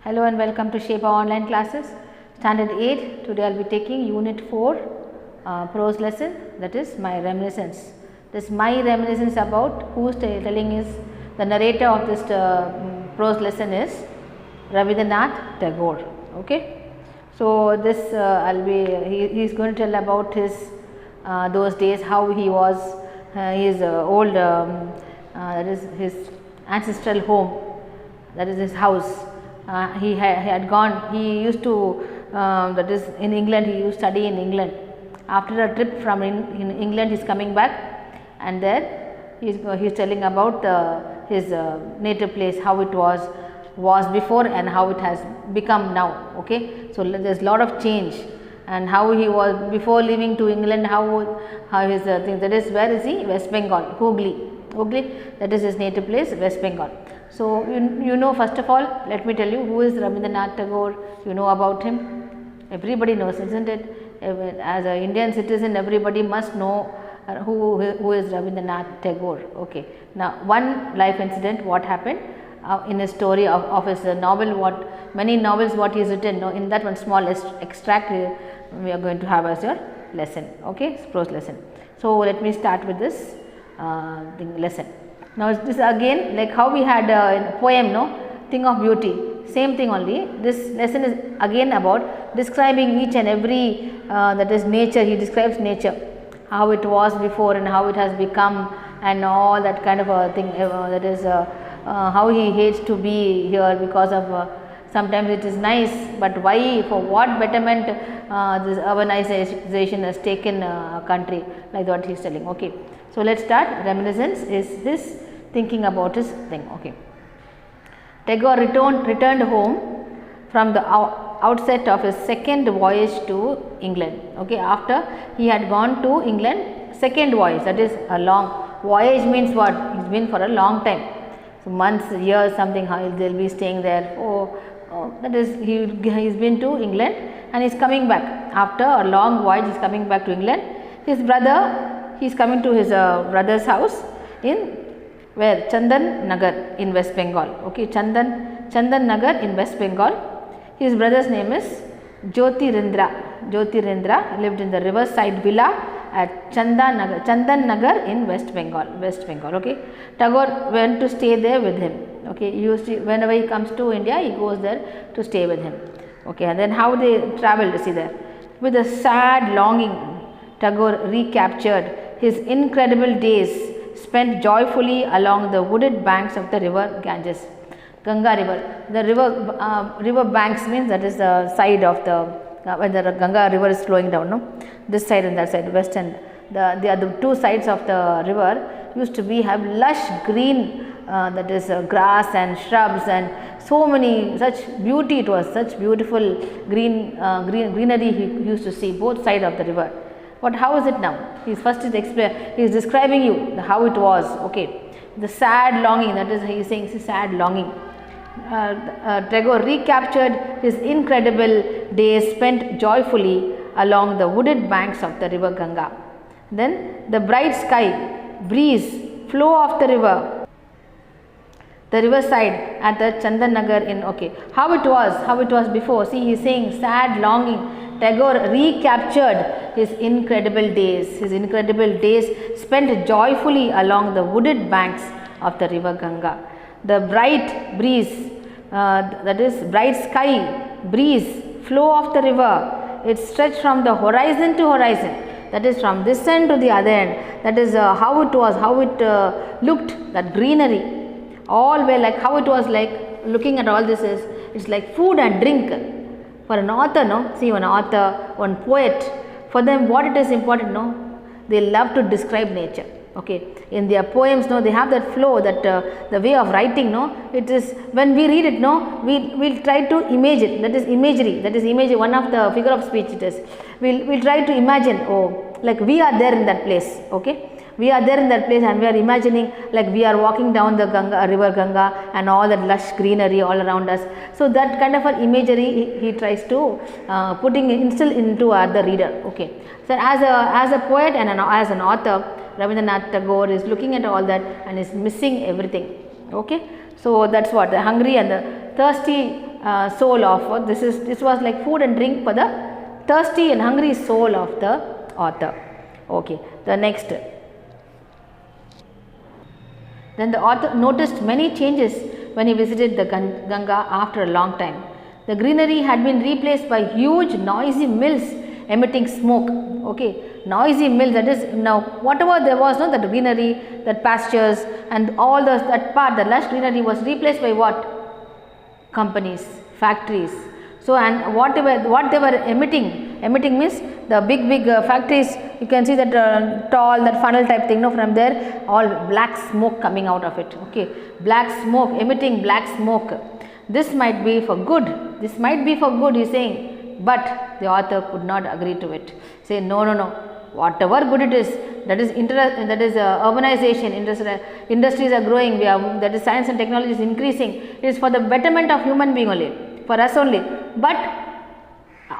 Hello and welcome to Shape Our Online Classes, Standard 8. Today I will be taking Unit 4 prose lesson, that is My Reminiscence. This My Reminiscence about who is telling is the narrator of this prose lesson is Rabindranath Tagore. Okay. So, this he is going to tell about his those days, how he was his old that is his ancestral home, that is his house. He had gone, he used to that is in England, he used to study in England. After a trip from in England, he is coming back, and there he is telling about his native place, how it was before and how it has become now. Okay. So, there is a lot of change, and how he was before leaving to England, how his thing, that is, where is he? West Bengal, Hooghly, that is his native place, West Bengal. So, you know, first of all, let me tell you who is Rabindranath Tagore. You know about him, everybody knows, isn't it? As an Indian citizen, everybody must know who is Rabindranath Tagore. Okay. Now, one life incident, what happened in his story of his novel, many novels what he has written, in that one small extract we are going to have as your lesson. Okay, prose lesson. So, let me start with this lesson. Now, this again, like how we had a poem, Thing of Beauty, same thing only. This lesson is again about describing each and every that is nature. He describes nature, how it was before and how it has become, and all that kind of a thing, that is how he hates to be here because of sometimes it is nice, but why, for what betterment this urbanization has taken a country, like what he is telling. Okay. So, let us start. Reminiscence is his thinking about his thing. Okay. Tagore returned home from the outset of his second voyage to England. Okay. After he had gone to England, second voyage, that is a long voyage, means what? He has been for a long time. So, months, years, something, how they will be staying there. That is, he has been to England and he is coming back. After a long voyage, he is coming back to England. His brother, he is coming to his brother's house in where? Chandan Nagar in West Bengal. Okay, Chandan Nagar in West Bengal. His brother's name is Jyotirendra lived in the riverside villa at Chandan Nagar in West Bengal. Okay, Tagore went to stay there with him. Okay, whenever he comes to India, he goes there to stay with him. Okay, and then how they traveled, see there. With a sad longing, Tagore recaptured his incredible days spent joyfully along the wooded banks of the river Ganges, Ganga river. The river banks means that is the side of the when the Ganga river is flowing down. No, this side and that side, west and the other two sides of the river used to have lush green. That is grass and shrubs and so many such beauty. It was such beautiful greenery he used to see both sides of the river. But how is it now? He is describing you how it was. Okay, the sad longing, that is, he is saying sad longing. Tagore recaptured his incredible days spent joyfully along the wooded banks of the river Ganga. Then the bright sky, breeze, flow of the riverside at the Chandan Nagar in. Okay, how it was before. See, he is saying sad longing. Tagore recaptured his incredible days spent joyfully along the wooded banks of the river Ganga. The bright breeze, that is bright sky, breeze, flow of the river, it stretched from the horizon to horizon, that is from this end to the other end. That is how it was, how it looked, that greenery. All were like, how it was like, looking at all this is, it's like food and drink. For an author, see, one author, one poet, for them what it is important, they love to describe nature. Okay, in their poems, they have that flow, that the way of writing, it is, when we read it, we'll try to image it, that is imagery, one of the figure of speech it is. We'll try to imagine, like we are there in that place. Okay, we are there in that place and we are imagining like we are walking down the river Ganga and all that lush greenery all around us. So, that kind of an imagery he tries to instill into the reader. Okay. So, as a poet and as an author, Rabindranath Tagore is looking at all that and is missing everything. Okay. So, that is what the hungry and the thirsty soul of this was like food and drink for the thirsty and hungry soul of the author. Okay, the next. Then the author noticed many changes when he visited the Ganga after a long time. The greenery had been replaced by huge noisy mills emitting smoke. Okay, noisy mills, that is, now whatever there was, no, that greenery, that pastures and all those, that part, the lush greenery was replaced by what? Companies, factories. So, and what they were emitting means the big factories, you can see that tall, that funnel type thing, no, from there all black smoke coming out of it. Okay, black smoke, emitting black smoke. This might be for good, he is saying, but the author could not agree to it. Say no, whatever good it is, that is urbanization, industries are growing, that is science and technology is increasing, it is for the betterment of human being only, for us only, but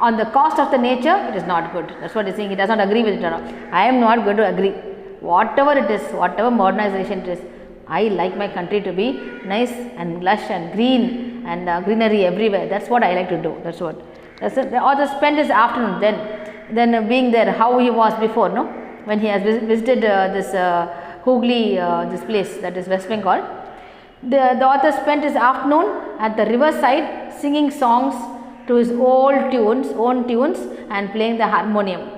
on the cost of the nature it is not good. That's what he is saying. He does not agree with it at all. I am not going to agree. Whatever it is, whatever modernization it is, I like my country to be nice and lush and green and greenery everywhere. That's what I like to do. That's what. The author spent his afternoon then being there, how he was before, no, when he has visited this Hooghly, this place, that is West Bengal. The author spent his afternoon at the river side singing songs to his own tunes and playing the harmonium.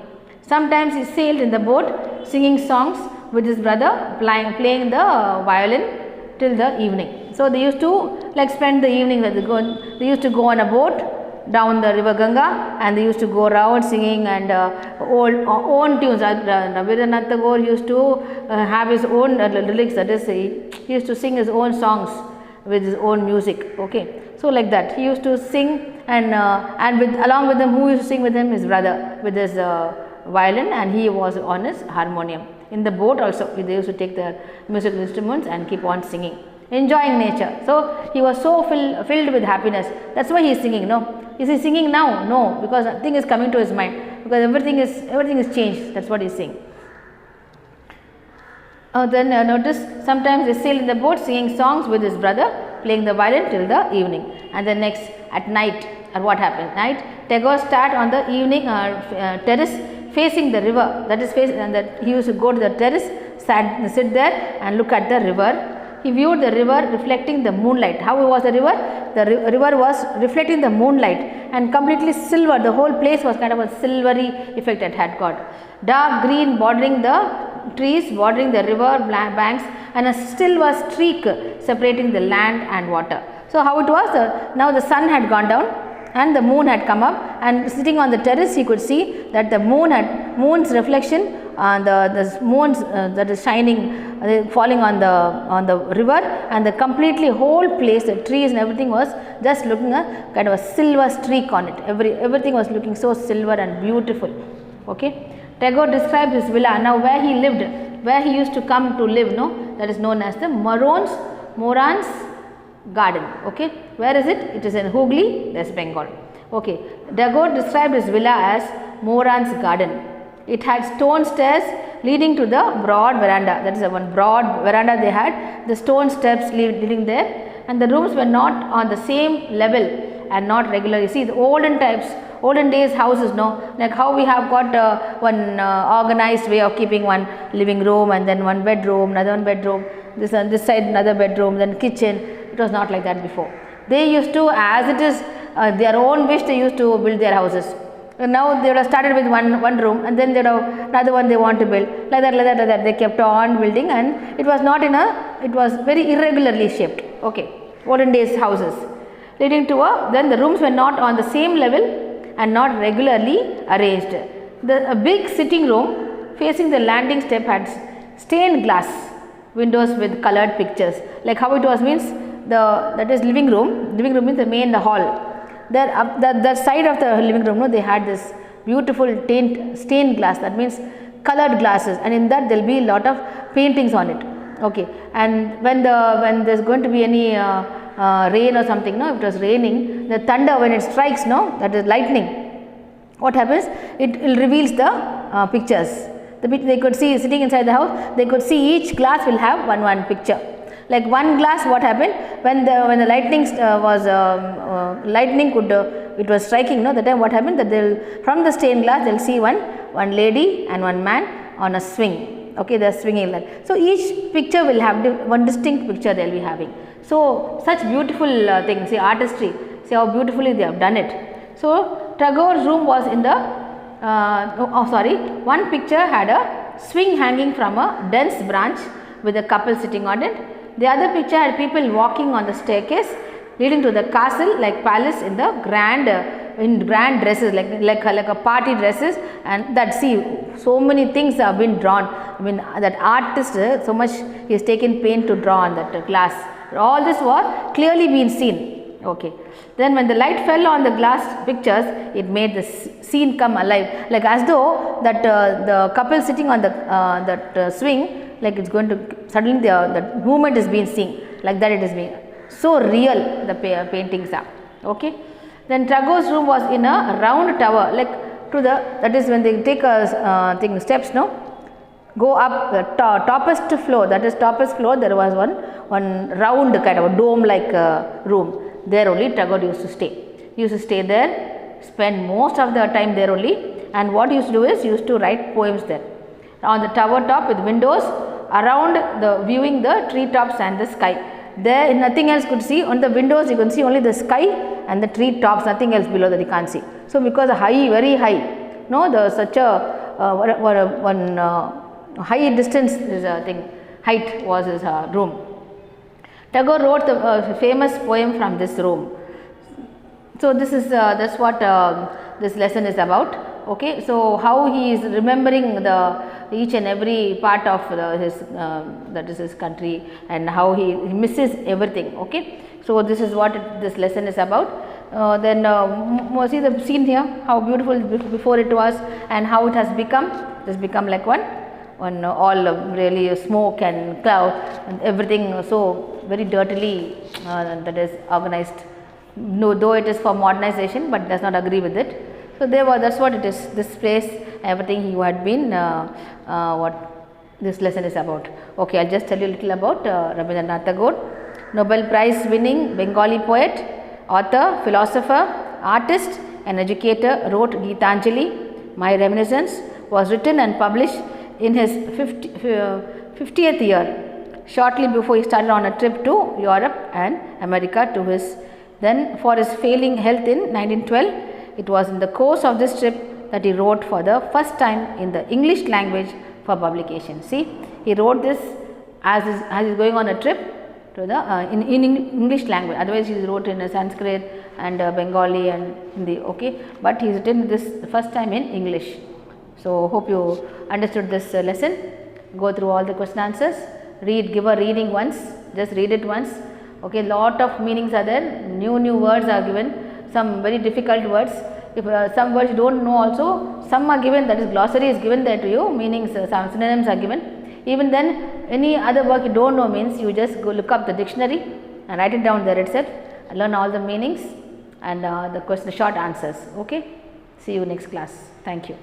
Sometimes he sailed in the boat singing songs with his brother, playing the violin till the evening. So, they used to like spend the evening, they used to go on a boat down the river Ganga and they used to go around singing and own tunes. Rabindranath Tagore used to have his own lyrics, that is, he used to sing his own songs with his own music. Okay, so like that he used to sing and along with him, who used to sing with him? His brother with his violin, and he was on his harmonium. In the boat also they used to take the musical instruments and keep on singing, enjoying nature. So, he was so filled with happiness. That's why he is singing. No, is he singing now? No, because nothing is coming to his mind, because everything is changed. That's what he is saying. Then notice, sometimes they sail in the boat singing songs with his brother, playing the violin till the evening. And then next, at night, what happened? Night, Tagore sat on the evening terrace facing the river. That is and that he used to go to the terrace, sit there and look at the river. He viewed the river reflecting the moonlight. How was the river? The river was reflecting the moonlight and completely silver. The whole place was kind of a silvery effect it had got. Dark green bordering the trees, bordering the river banks, and a silver streak separating the land and water. So, how it was? Now the sun had gone down and the moon had come up, and sitting on the terrace he could see that the moon's reflection, the moon's that is shining, falling on the river, and the completely whole place, the trees and everything was just looking a kind of a silver streak on it. Everything was looking so silver and beautiful. Okay, Tagore described his villa. Now, where he lived, where he used to come to live, no, that is known as the Moran's garden. Okay, where is it? It is in Hooghly, West Bengal. Okay, Tagore described his villa as Moran's garden. It had stone stairs leading to the broad veranda. That is one broad veranda they had, the stone steps leading there, and the rooms were not on the same level and not regular. You see, the olden days houses, no, like how we have got one organized way of keeping one living room and then one bedroom, another one bedroom, this side another bedroom, then kitchen. It was not like that before. They used to, as it is their own wish, they used to build their houses. Now they would have started with one room, and then they would have another one they want to build, like that. They kept on building, and it was not it was very irregularly shaped. Okay, olden days houses, leading to then the rooms were not on the same level and not regularly arranged. A big sitting room facing the landing step had stained glass windows with colored pictures. Like how it was means, that is living room means the hall. The side of the living room, no, they had this beautiful stained glass, that means colored glasses, and in that there will be a lot of paintings on it. Okay, and when there is going to be any rain or something, no, if it was raining, the thunder, when it strikes, no, that is lightning, what happens? It reveals the pictures. They could see, sitting inside the house, they could see each glass will have one picture. Like one glass, what happened when the lightning lightning could it was striking, no, that time what happened, that they'll from the stained glass they'll see one lady and one man on a swing. Okay, they are swinging like. So each picture will have one distinct picture they will be having. So such beautiful things, see artistry, see how beautifully they have done it. So Tagore's room was in the one picture had a swing hanging from a dense branch with a couple sitting on it. The other picture had people walking on the staircase leading to the castle like palace in the grand dresses, like a party dresses, and that see so many things have been drawn. I mean that artist so much he has taken pain to draw on that glass. All this was clearly been seen. Okay. Then when the light fell on the glass pictures, it made the scene come alive, like as though that the couple sitting on the swing, like it's going to suddenly the movement is being seen, like that it is being so real the paintings are. Okay. Then Tagore's room was in a round tower, like to the, that is when they take a steps, no, go up the toppest floor, that is toppest floor, there was one round kind of a dome like room. There only Tagore used to stay. He used to stay there, spend most of the time there only, and what he used to do is he used to write poems there. On the tower top with windows around the viewing the tree tops and the sky. There nothing else could see. On the windows you can see only the sky and the tree tops, nothing else below that you can't see. So because high, very high, no, the such a one high distance is a thing, height was his room. Tagore wrote the famous poem from this room. So this is that's what this lesson is about. Okay, so how he is remembering each and every part of his that is his country, and how he misses everything. Okay, so this is what this lesson is about. Then see the scene here, how beautiful before it was and how it has become. It has become like one all really smoke and cloud and everything, so very dirtily that is organized. No, though it is for modernization, but does not agree with it. So that's what it is. This place, everything he had been what this lesson is about. Okay, I'll just tell you a little about Rabindranath Tagore, Nobel Prize winning Bengali poet, author, philosopher, artist and educator, wrote Geetanjali, My Reminiscence, was written and published in his 50th year, shortly before he started on a trip to Europe and America to his then for his failing health in 1912. It was in the course of this trip that he wrote for the first time in the English language for publication. See, he wrote this as he is going on a trip to the in English language. Otherwise, he wrote in Sanskrit and Bengali and Hindi. Okay, but he has written this the first time in English. So hope you understood this lesson. Go through all the question answers. Give a reading once. Just read it once. Okay, lot of meanings are there. New words are given. Some very difficult words. If some words you don't know also, some are given, that is glossary is given there to you, meanings, some synonyms are given. Even then any other word you don't know means you just go look up the dictionary and write it down there itself, learn all the meanings and the short answers. Okay, see you next class. Thank you.